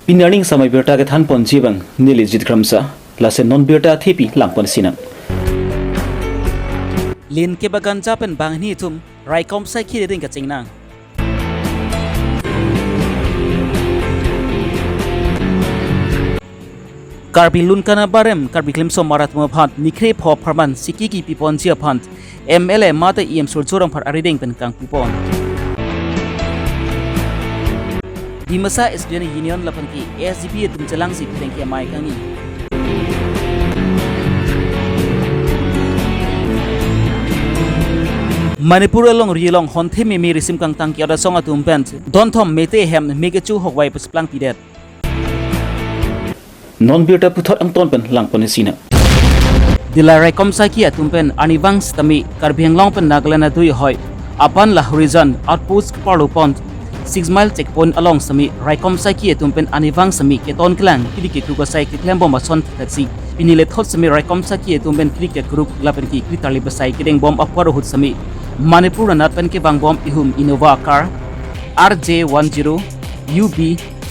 Pinaring samay birta ke than pon jibang nili jidkramsa lase non birta thipi langpon sinang. Lin ke bagan japen bang ni tum raikom sai khi ding ka chingnang. Karbi lun kana barem karbi klimso marat mo phat nikre pho pharman siki ki pipon chia phant MLA mate em sur jorang phar arideng pen kang pipon. Di masa SDN Union lapan ki SGP tum celang si peng ke mai kangi. Manipur along rilong honte me risim kang tang ki ada song atum pent don thom mete hem megechu hokwai pasplang pidet. Non birta puthot ang ton pen langpon sinang. Dilarai komsa ki atum pen anibang stami karbiang long pen naglana dui hoi apan la horizon outpost parlo pont 6 mile checkpoint along sami raikom sai ki tumpen anivang sami ke ton klang kidi ke kruka sai ke klembo mason taxi pinile thot sami raikom sai ki tumpen kidi ke kruk lapen ki kritali basai kideng bom apwar hut sami manipur na pen ke bang bom ihum innova car RJ10 UB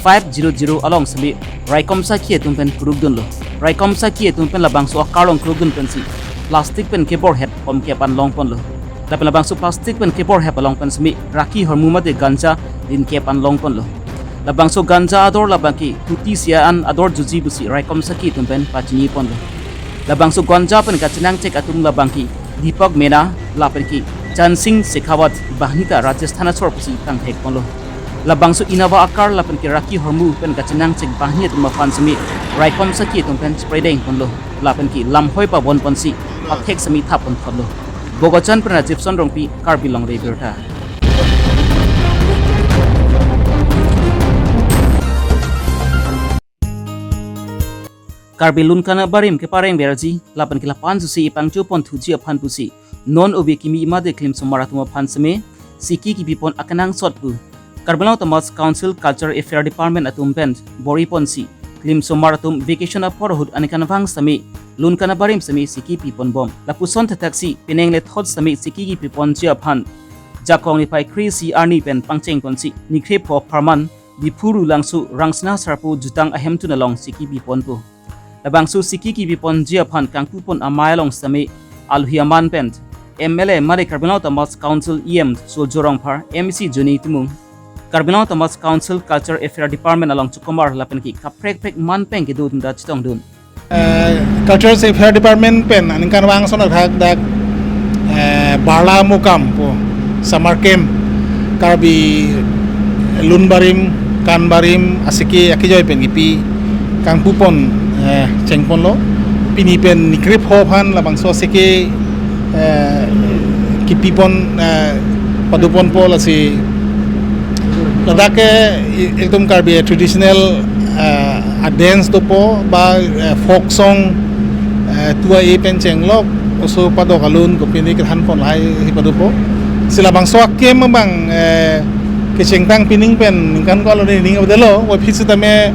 500 along sami raikom sai ki tumpen kruk dun lo raikom sai ki tumpen labang so karong kruk dun pensi plastic pen ke bor head pom ke pan long pon lo lapen labang so plastic pen ke bor head along pen sami raki hormuma de ganja din ke pan long pon lo labang so ganja ador labang ki tuti siaan ador juji busi raikom saki tumpen pachini pon lo labang so ganja pen kachinang cek atum labang ki deepak mena lapen ki chansing sekhawat bahnita rajasthan sor pusi tang thek pon lo labang so inava akar lapen ki raki hormu pen kachinang cek bahni tum fan sami raikom saki tumpen spreading pon lo lapen ki lamhoi pa bon pon si athek sami thapon thon lo bogochan pen Gibson rongpi Karbi Longri Abirta. Karbi lun kana barim ke pareng beraji lapan kila pan susi ipang chu pon thuji aphan pusi non obe kimi imade klim somaratuma phan seme siki ki bipon akanang sotpu Karbi Thomas Council Culture Affair Department atum bent bori ponsi klim somaratum vacation of porhud anikan bang same lun kana barim same siki pipon bom lapuson taxi pineng le thot same siki ki pipon chi aphan jakong ni pai krisi arni pen pangcheng ponsi nikre pho pharman dipuru langsu rangsna sarpu jutang ahem tu nalong siki pipon pu labang su siki ki bipon jia phan kangpu pon amai long sami alhiaman pent MLA mare Karbi Thomas Council EM so jorong phar MC Juni tumung Karbi Thomas Council Culture Affair Department along chukomar lapen ki kaprek prek man peng ki dun da chitong dun Culture Affair Department pen aning kan wang sonat hak dak barla mukam po summer camp Karbi lunbarim kanbarim asiki akijoy pen ipi kangpu pon cengpon lo pini pen nikrip ho phan labang so seke kipipon padupon po la si ladake ekdom Karbi traditional dance to po ba folk song tua e pen chenglok uso padok alun ko pini kan pon lai hi padupo sila bang so kem bang ke chengtang pining pen kan ko lo ni odelo wo phisi tame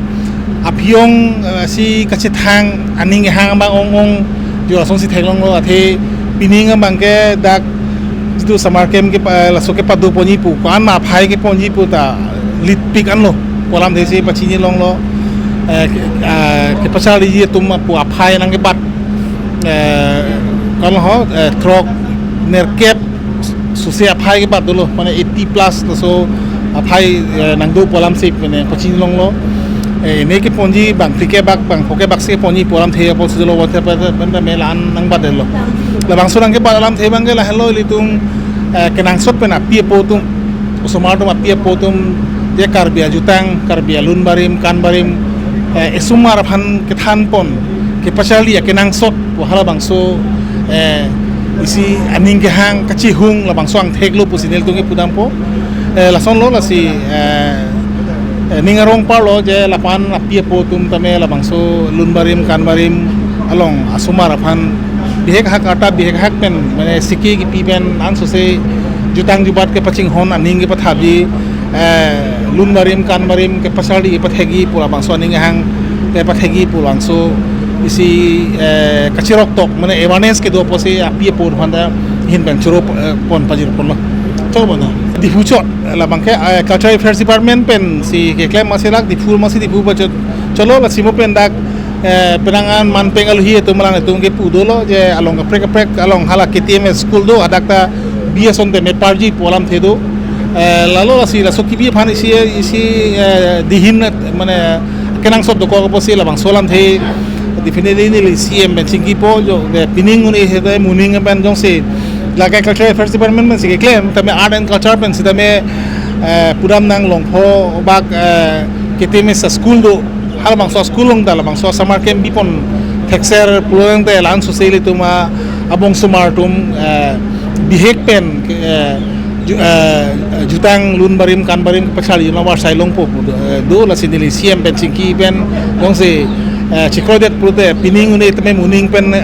apyong si kachithang aning hang bang ong jo song si thelong lo athe pining bang ke dak tu samar kem ke la so ke padu poni pu kan ma phai ke poni pu ta lit pik an lo kolam de si pachini long lo ke pasali ji tum pu aphai nang ke bat kan ho trok nerkep susi aphai ke bat lo mane 80 plus so aphai nang do kolam si ne pachini long lo ini ke ponji bang tike bang hoke bak se ponji polam the pol sujolo water pa melan nang badelo la bang surang ke balam the bang la hello litung kenang sot pena pie potum usomartum pie potum de karbia jutang karbia lun barim kan barim esumar phan ke than pon ke pachali kenang sot wahala bang so isi aning ke hang kachi hung la bang soang theklo pusinel tunge pudampo la son lo la si ningarong parlo je lapan apia potum tame labang so lunbarim kanbarim along asumar aphan bihek hak ata bihek hak pen mane siki ki pipen an so se jutang jubat ke paching hon aning ke pathabi lunbarim kanbarim ke pasali pathegi pura bangso aning hang ke pathegi pulang so isi kachirok tok mane awareness ke do pose apia por phanda hin ben churo pon pajir pon lo chobo na difuchot labang ke cultural affairs department pen si ke claim masilak difu masih difu bacot cholo la simo pen dak penangan manpeng alhi itu malang itu ke pudolo je along prek along hala KTM school do adakta biason te me parji polam thedo lalu la si la sokibi phan isi dihin mane kenang sob do ko posi labang solam the definitely ni CM ben singki po jo pining uni hede muning ben jong se laga cultural affairs department men sige claim tame art and culture pen sidame puram nang longpho bak KTM sa school do hal bang so school long dal bang so summer camp bipon texer pulang te lan society tuma abong sumar tum bihek pen jutang lun barim kan barim pasali no war sai long po do la sinili CM pen singki pen jong se chikrodet pute pining uni tame muning pen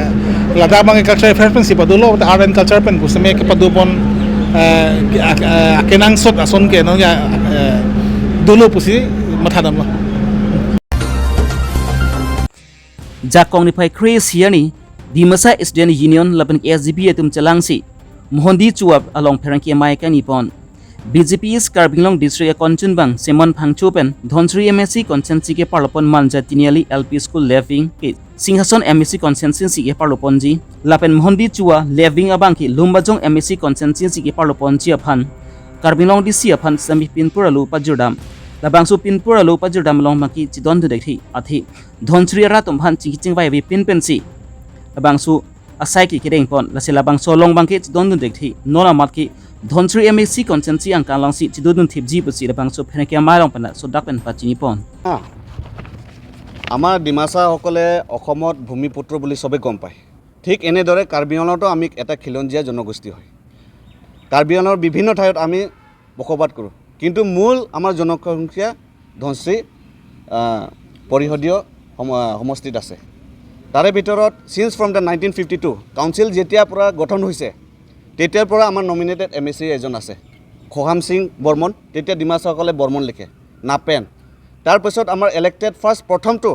lada bang culture affairs pen si padulo art and culture pen kusame ke padupon akenang sot ason ke no ya dulu pusi mathadam lo jakong ni phai Chris hiani dimasa student union laban SGP atum chalangsi mohondi chuap along pherangki mai kani pon BJP's Karbi Longri district konchun bang Simon Phangchupen Dhonsri MSC consensi ke parlopon manja tiniali LP school leving ke Singhason MSC consensi ke parlopon ji lapen mohondi chua leving abang ki lumbajong MSC consensi ke parlopon ji aphan Karbi Longri si aphan sami pinpuralu pajudam labang su pinpuralu pajudam long maki chidon du dekhi athi Dhonsri ra tumphan chingching bai bi pinpensi labang su asai ki kireng pon lasi labang so long bang ke chidon du dekhi nona mat ki Dhonsri MSC consensi ang kalang si chidudun thipji pusi labang su phenekya marong pana so dakpen pachini pon আমাৰ ডিমাচা সকলে অসমত ভূমিপুত্ৰ বুলি সবে গম পায় ঠিক এনেদৰে কাৰ্বি আংলঙতো আমি এটা খিলঞ্জীয়া জনগোষ্ঠী হয় কাৰ্বি আংলঙৰ বিভিন্ন ঠাইত আমি বসবাস কৰোঁ কিন্তু মূল আমাৰ জনসংখ্যা ধনশ্ৰী পৰিষদীয় সমষ্টিত আছে তাৰে ভিতৰত সিন্স ফ্ৰম দ্য 1952 কাউন্সিল যেতিয়াৰ পৰা গঠন হৈছে তেতিয়াৰ পৰা আমাৰ নমিনেটেড MSC এজন আছে খোহাম সিং বৰ্মন তেতিয়া ডিমাচাসকলে বৰ্মন লিখে নাপেন তাৰপিছত আমাৰ ইলেক্টেড ফাৰ্ষ্ট প্ৰথমটো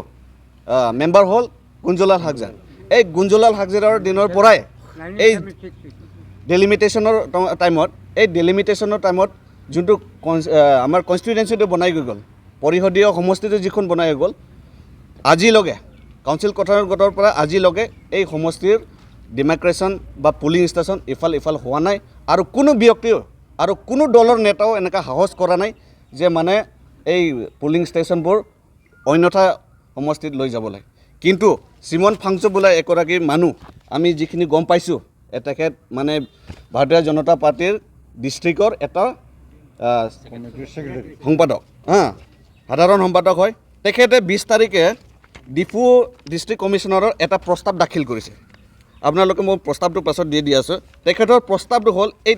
মেম্বাৰ হ'ল গুঞ্জলাল হাকজাৰ এই গুঞ্জলাল হাকজাৰৰ দিনৰ পৰাই এই ডেলিমিটেশ্যনৰ টাইমত যোনটো আমাৰ কনষ্টিটুৱেঞ্চিটো বনাই গৈ গ'ল পৰিষদীয় সমষ্টিটো যিখন বনাই গ'ল আজিলৈকে কাউন্সিল গঠনৰ পৰা আজিলৈকে এই সমষ্টিৰ ডিমাৰ্কেশ্যন বা পুলিং ষ্টেচন ইফাল হোৱা নাই আৰু কোনো ব্যক্তিও আৰু কোনো দলৰ নেতাও এনেকুৱা সাহস কৰা নাই যে মানে এই পুলিং ষ্টেচনবোৰ অন্যথা সমষ্টিত লৈ যাব লাগে কিন্তু সিমন ফাংচু বোলা এগৰাকী মানুহ আমি যিখিনি গম পাইছোঁ তেখেত মানে ভাৰতীয় জনতা পাৰ্টিৰ ডিষ্ট্ৰিক্টৰ এটা সম্পাদক সাধাৰণ সম্পাদক হয় তেখেতে 20 তাৰিখে ডিফু ডিষ্ট্ৰিক্ট কমিশ্যনাৰৰ এটা প্ৰস্তাৱ দাখিল কৰিছে আপোনালোকে মই প্ৰস্তাৱটো পাছত দি আছোঁ তেখেতৰ প্ৰস্তাৱটো হ'ল এই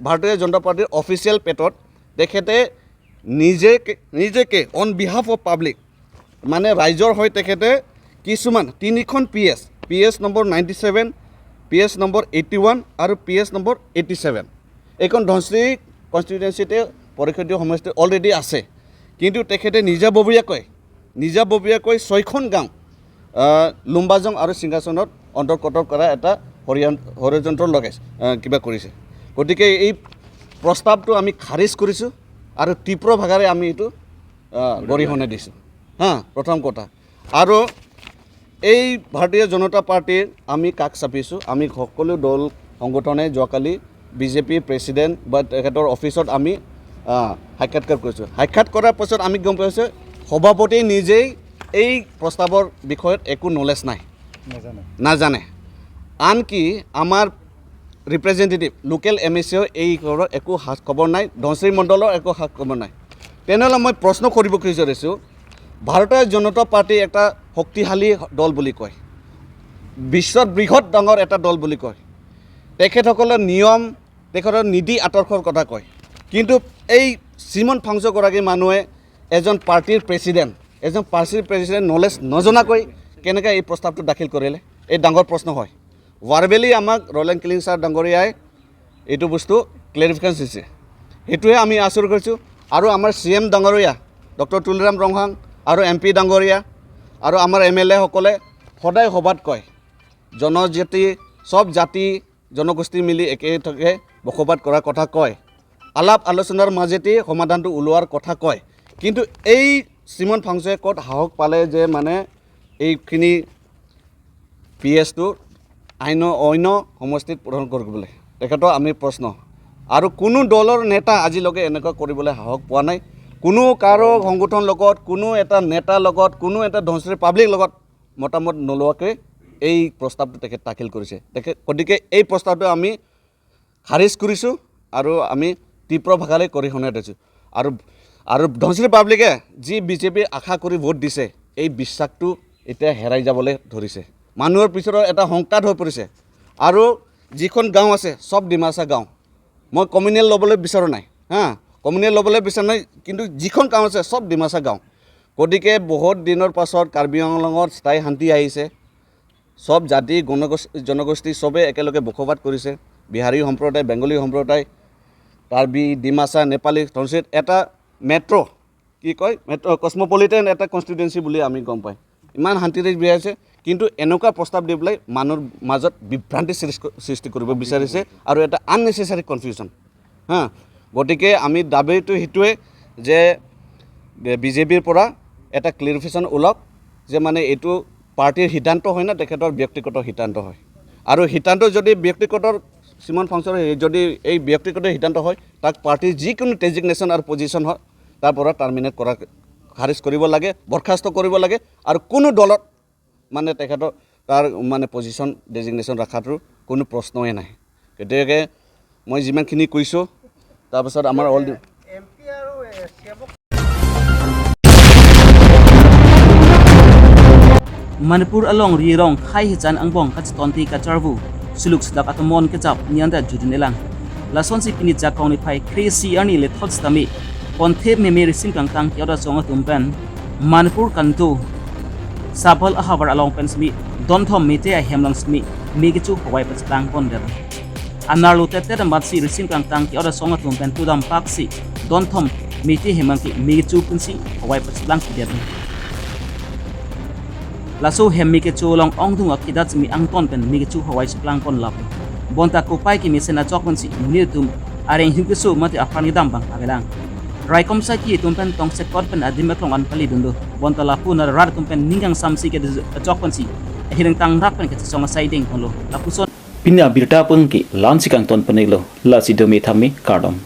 ভাৰতীয় জনতা পাৰ্টিৰ অফিচিয়েল পেটত তেখেতে নিজেকে অন বিহাফ অফ পাব্লিক মানে ৰাইজৰ হৈ তেখেতে কিছুমান তিনিখন PS নম্বৰ 97 PS নম্বৰ 81 আৰু PS নম্বৰ 87 এইখন ধনশ্ৰী কনষ্টিটুৱেঞ্চিতে পৰিষদীয় সমষ্টি অলৰেডি আছে কিন্তু তেখেতে নিজাববীয়াকৈ 6খন গাঁও লুম্বাজং আৰু সিংহাসনত অন্তৰ্গত কৰা এটা হৰিজন্তৰ লগাইছে কিবা কৰিছে গতিকে এই প্ৰস্তাৱটো আমি খাৰিজ কৰিছোঁ আৰু তীব্ৰ ভাষাৰে আমি এইটো গৰিহণা দিছোঁ প্ৰথম কথা আৰু এই ভাৰতীয় জনতা পাৰ্টিৰ আমি কাষ চাপিছোঁ আমি সকলো দল সংগঠনে যোৱাকালি BJP প্ৰেছিডেণ্ট বা তেখেতৰ অফিচত আমি সাক্ষাৎকাৰ কৰিছোঁ সাক্ষাৎ কৰাৰ পাছত আমি গম পাইছোঁ সভাপতি নিজেই এই প্ৰস্তাৱৰ বিষয়ত একো নলেজ নাই নাজানে আনকি আমাৰ ৰিপ্ৰেজেণ্টেটিভ লোকেল MSCও এই একো সাজ খবৰ নাই ধনশ্ৰী মণ্ডলৰ একো সাজ খবৰ নাই তেনেহ'লে মই প্ৰশ্ন কৰিব বিচাৰিছোঁ ভাৰতীয় জনতা পাৰ্টি এটা শক্তিশালী দল বুলি কয় বিশ্বত বৃহৎ ডাঙৰ এটা দল বুলি কয় তেখেতসকলে নিয়ম তেখেতৰ নীতি আদৰ্শৰ কথা কয় কিন্তু এই সিমন ফাংচুগৰাকী মানুহে এজন পাৰ্টিৰ প্ৰেছিডেণ্ট নলেজ নজনাকৈ কেনেকৈ এই প্ৰস্তাৱটো দাখিল কৰিলে এই ডাঙৰ প্ৰশ্ন হয় ভাৰ্বেলি আমাক ৰলেন কিলিং ছাৰ ডাঙৰীয়াই এইটো বস্তু ক্লেৰিফিকেশ্যন দিছে সেইটোৱে আমি আচৰিত কৰিছোঁ আৰু আমাৰ CM ডাঙৰীয়া ডক্টৰ তুলৰাম ৰংহাং আৰু MP ডাঙৰীয়া আৰু আমাৰ MLA সকলে সদায় সভাত কয় জনজাতি সব জাতি জনগোষ্ঠী মিলি একেলগে বসবাস কৰাৰ কথা কয় আলাপ আলোচনাৰ মাজেদি সমাধানটো ওলোৱাৰ কথা কয় কিন্তু এই শ্ৰীমন ফাংচুৱে ক'ত সাহস পালে যে মানে এইখিনি পিএছটো অন্য সমষ্টিত প্ৰদান কৰিবলৈ তেখেতৰ আমি প্ৰশ্ন আৰু কোনো দলৰ নেতা আজিলৈকে এনেকুৱা কৰিবলৈ সাহস পোৱা নাই কোনো কাৰো সংগঠন লগত কোনো এটা নেতাৰ লগত কোনো এটা ধনশ্ৰী পাব্লিক লগত মতামত নোলোৱাকৈ এই প্ৰস্তাৱটো তেখেত দাখিল কৰিছে গতিকে এই প্ৰস্তাৱটো আমি খাৰিজ কৰিছোঁ আৰু আমি তীব্ৰ ভাষাৰে গৰিহণা দিছোঁ আৰু ধনশ্ৰী পাব্লিকে যি বিজেপি আশা কৰি ভোট দিছে এই বিশ্বাসটো এতিয়া হেৰাই যাবলৈ ধৰিছে মানুহৰ পিছত এটা সংকাট হৈ পৰিছে আৰু যিখন গাঁও আছে সব ডিমাচা গাঁও মই কমিউনেল ল'বলৈ বিচৰা নাই কমিউনেল ল'বলৈ বিচৰা নাই কিন্তু যিখন গাঁও আছে সব ডিমাচা গাঁও গতিকে বহুত দিনৰ পাছত কাৰ্বি আংলঙত স্থায়ী শান্তি আহিছে সব জাতি জনগোষ্ঠী সবে একেলগে বসবাস কৰিছে বিহাৰী সম্প্ৰদায় বেংগলী সম্প্ৰদায় কাৰ্বি ডিমাচা নেপালী ধনশিৰি এটা মেট্ৰ' কি কয় মেট্ৰ' কসমপলিটেন এটা কনষ্টিটুৱেঞ্চি বুলি আমি গম পাই ইমান শান্তিৰে বিয়াইছে কিন্তু এনেকুৱা প্ৰস্তাৱ দি পেলাই মানুহৰ মাজত বিভ্ৰান্তি সৃষ্টি কৰিব বিচাৰিছে আৰু এটা আননেচেচাৰী কনফিউজন গতিকে আমি দাবীটো সেইটোৱে যে বিজেপিৰ পৰা এটা ক্লিয়াৰিফিকেশ্যন ওলাওক যে মানে এইটো পাৰ্টিৰ সিদ্ধান্ত হয় না তেখেতৰ ব্যক্তিগত সিদ্ধান্ত হয় আৰু সিদ্ধান্ত যদি ব্যক্তিগত শ্ৰীমন ফাংচুৰ যদি এই ব্যক্তিগত সিদ্ধান্ত হয় তাক পাৰ্টিৰ যিকোনো ডেজিগনেশ্যন আৰু পজিশ্যন হয় তাৰ পৰা টাৰ্মিনেট কৰা খাৰিজ কৰিব লাগে বৰখাস্ত কৰিব লাগে আৰু কোনো দলত মানে তেখেতৰ তাৰ মানে পজিশ্যন ডেজিগনেশ্যন ৰখাটোৰ কোনো প্ৰশ্নই নাই গতিকে মই যিমানখিনি কৈছোঁ তাৰপিছত আমাৰ all Manipur along rirong khai hichan angbong kachitonti kacharvu suluk sidak atomon kechap nianda judunelang lason si pinit jakong ni phai crazy ani le thot stami konthe memory sim kang tang yoda songa tumpen Manipur kantu sabal ahabar along pensmi don thom mete a hemlang smi megichu hawai pachlang ponder anarlu tete matsi risim kang tang yoda songa tumpen tudam paksi don thom mete hemang ki megichu kunsi hawai pachlang kider laso hemmi ke cholong ong dunga kidat mi angton pen mi chu hawai chplang kon lap bonta ko pai ki mesena chokon si munir tum areng him ke so mate afani dam bang agelang raikom sa ki tum pen tong sekot pen adim klong an pali dundu bonta la puna rar tum pen ningang samsi ke chokon si hireng tang rak pen ke songa siding kon lo lapuson Pinya Abirta pun ki lansi kang ton penilo la si domi thami kardom